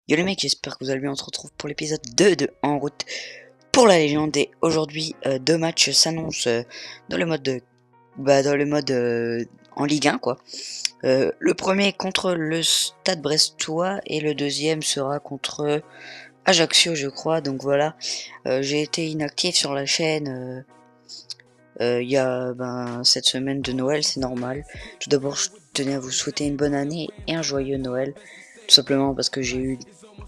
Yo les mecs, j'espère que vous allez bien, on se retrouve pour l'épisode 2 de En route pour la légende. Et aujourd'hui, deux matchs s'annoncent dans le mode, en Ligue 1 quoi. Le premier contre le Stade Brestois et le deuxième sera contre Ajaccio je crois. Donc voilà, j'ai été inactif sur la chaîne il y a cette semaine de Noël, c'est normal. Tout d'abord, je tenais à vous souhaiter une bonne année et un joyeux Noël. Tout simplement parce que j'ai eu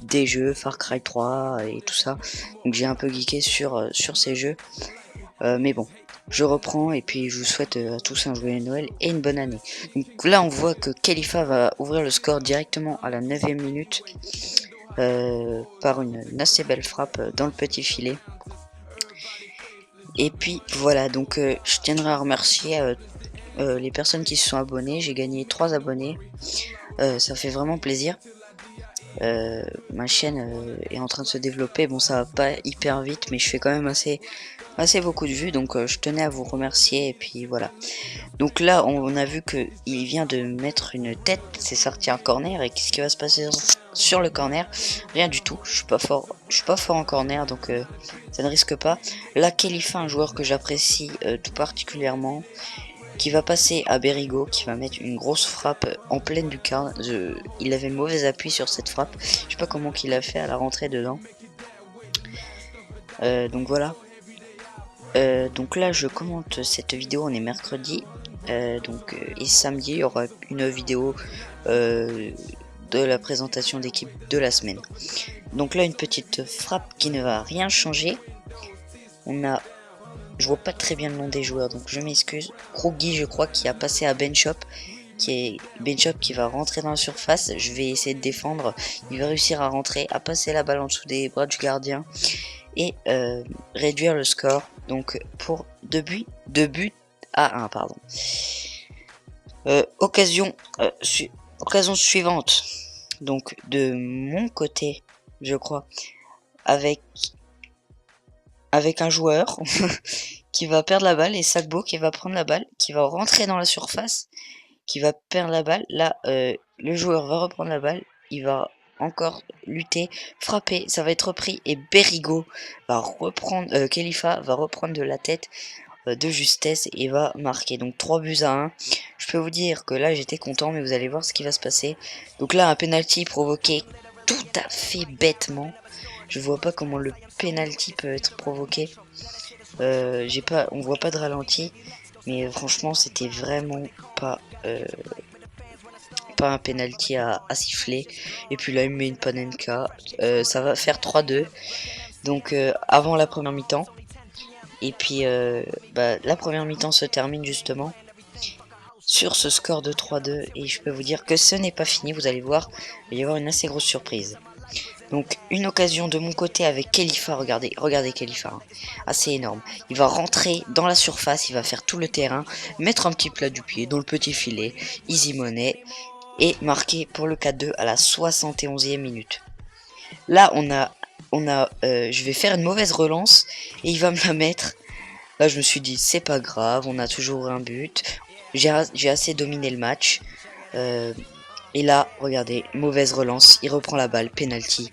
des jeux, Far Cry 3 et tout ça. Donc j'ai un peu geeké sur ces jeux. Mais bon, je reprends et puis je vous souhaite à tous un joyeux Noël et une bonne année. Donc là on voit que Khalifa va ouvrir le score directement à la 9ème minute. Par une assez belle frappe dans le petit filet. Et puis voilà, donc je tiendrai à remercier les personnes qui se sont abonnées. J'ai gagné 3 abonnés. Ça fait vraiment plaisir. Ma chaîne est en train de se développer. Bon, ça va pas hyper vite, mais je fais quand même assez beaucoup de vues, donc je tenais à vous remercier. Et puis voilà. Donc là, on a vu que il vient de mettre une tête, c'est sorti un corner. Et qu'est-ce qui va se passer sur le corner? Rien du tout. Je suis pas fort en corner, donc ça ne risque pas. Là, Khalifa, un joueur que j'apprécie tout particulièrement, qui va passer à Berigo, qui va mettre une grosse frappe en pleine lucarne. Il avait le mauvais appui sur cette frappe. Je sais pas comment qu'il a fait à la rentrée dedans. Donc voilà. Donc là, je commente cette vidéo. On est mercredi. Et samedi, il y aura une vidéo de la présentation d'équipe de la semaine. Donc là, une petite frappe qui ne va rien changer. Je vois pas très bien le nom des joueurs, donc je m'excuse. Krogi, je crois, qui a passé à Benchop, qui va rentrer dans la surface. Je vais essayer de défendre. Il va réussir à rentrer, à passer la balle en dessous des bras du gardien et réduire le score. Donc pour 2 buts à 1, pardon. Occasion suivante. Donc de mon côté, je crois, avec un joueur qui va perdre la balle et Sagbo qui va prendre la balle, qui va rentrer dans la surface, qui va perdre la balle. Là, le joueur va reprendre la balle, il va encore lutter, frapper, ça va être repris et Berigo va reprendre, Khalifa va reprendre de la tête de justesse et va marquer. Donc 3 buts à 1. Je peux vous dire que là j'étais content, mais vous allez voir ce qui va se passer. Donc là, un penalty provoqué tout à fait bêtement. Je vois pas comment le penalty peut être provoqué. On voit pas de ralenti, mais franchement c'était vraiment pas un penalty à siffler. Et puis là il met une panenka, ça va faire 3-2. Donc avant la première mi-temps. Et puis la première mi-temps se termine justement sur ce score de 3-2. Et je peux vous dire que ce n'est pas fini, vous allez voir, il va y avoir une assez grosse surprise. Donc une occasion de mon côté avec Khalifa, regardez Khalifa, hein, assez énorme. Il va rentrer dans la surface, il va faire tout le terrain, mettre un petit plat du pied dans le petit filet, easy money, et marquer pour le 4-2 à la 71e minute. Là je vais faire une mauvaise relance et il va me la mettre. Là je me suis dit c'est pas grave, on a toujours un but, j'ai assez dominé le match. Et là, regardez, mauvaise relance, il reprend la balle, penalty.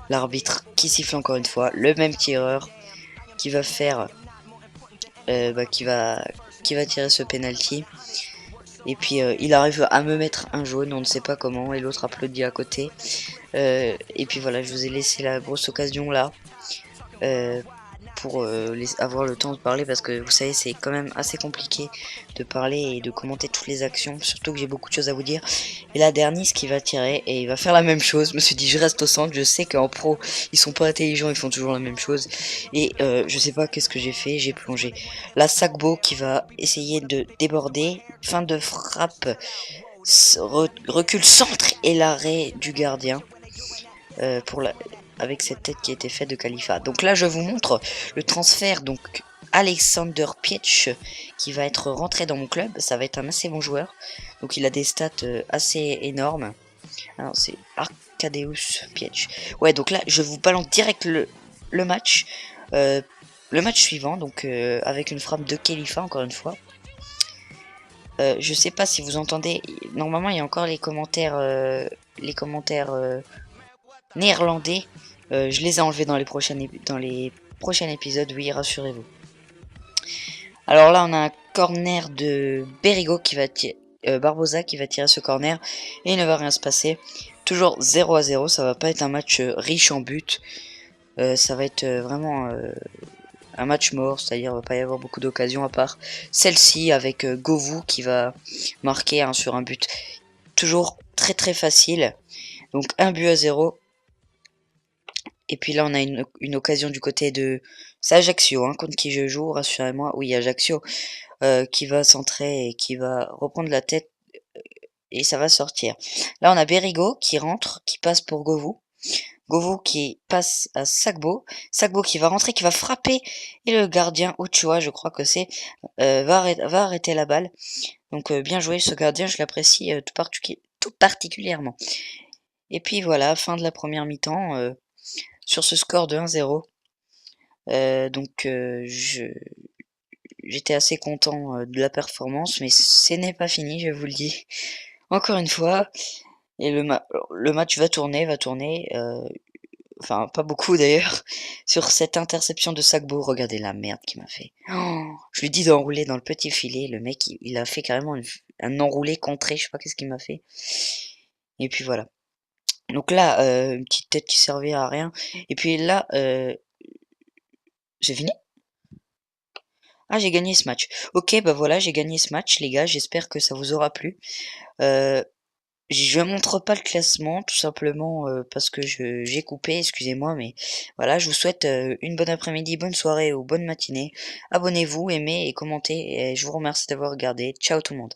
L'arbitre qui siffle encore une fois, le même tireur qui va faire, qui va tirer ce penalty. Et puis il arrive à me mettre un jaune, on ne sait pas comment, et l'autre applaudit à côté. Et puis voilà, je vous ai laissé la grosse occasion là. Pour avoir le temps de parler, parce que vous savez c'est quand même assez compliqué de parler et de commenter toutes les actions, surtout que j'ai beaucoup de choses à vous dire. Et là Dernis qui va tirer et il va faire la même chose. Je me suis dit je reste au centre, je sais qu'en pro ils sont pas intelligents, ils font toujours la même chose. Et je sais pas qu'est-ce que j'ai fait, j'ai plongé. Là Sagbo qui va essayer de déborder, fin de frappe, recul centre et l'arrêt du gardien avec cette tête qui a été faite de Khalifa. Donc là je vous montre le transfert, donc Alexander Pietsch qui va être rentré dans mon club. Ça va être un assez bon joueur, donc il a des stats assez énormes. Alors c'est Arcadeus Pietsch. Ouais, donc là je vous balance direct le match. Le match suivant, donc avec une frappe de Khalifa encore une fois. Je sais pas si vous entendez, normalement il y a encore les commentaires néerlandais. Je les ai enlevés dans les prochains épisodes, oui, rassurez-vous. Alors là, on a un corner de Berigo qui va tirer, Barbosa qui va tirer ce corner et il ne va rien se passer. Toujours 0-0, ça va pas être un match riche en buts. Ça va être vraiment un match mort, c'est-à-dire il va pas y avoir beaucoup d'occasions à part celle-ci avec Govou qui va marquer sur un but toujours très très facile. Donc 1-0. Et puis là on a une occasion du côté de... C'est Ajaccio hein, contre qui je joue, rassurez-moi. Oui, Ajaccio qui va centrer et qui va reprendre la tête et ça va sortir. Là on a Berigo qui rentre, qui passe pour Govou. Govou qui passe à Sagbo. Sagbo qui va rentrer, qui va frapper. Et le gardien Ochoa, je crois que c'est, va arrêter la balle. Donc bien joué ce gardien, je l'apprécie tout particulièrement. Et puis voilà, fin de la première mi-temps sur ce score de 1-0. J'étais assez content de la performance, mais ce n'est pas fini, je vous le dis. Encore une fois, et le match va tourner, enfin pas beaucoup d'ailleurs, sur cette interception de Sagbo. Regardez la merde qu'il m'a fait. Oh, je lui dis d'enrouler dans le petit filet, le mec il a fait carrément un enroulé contré, je sais pas qu'est-ce qu'il m'a fait. Et puis voilà. Donc là, une petite tête qui servait à rien. Et puis là, j'ai fini? Ah, j'ai gagné ce match. Ok, bah voilà, j'ai gagné ce match, les gars. J'espère que ça vous aura plu. Euh, je montre pas le classement, tout simplement parce que j'ai coupé, excusez-moi, mais voilà, je vous souhaite une bonne après-midi, bonne soirée ou bonne matinée. Abonnez-vous, aimez et commentez, et je vous remercie d'avoir regardé. Ciao tout le monde.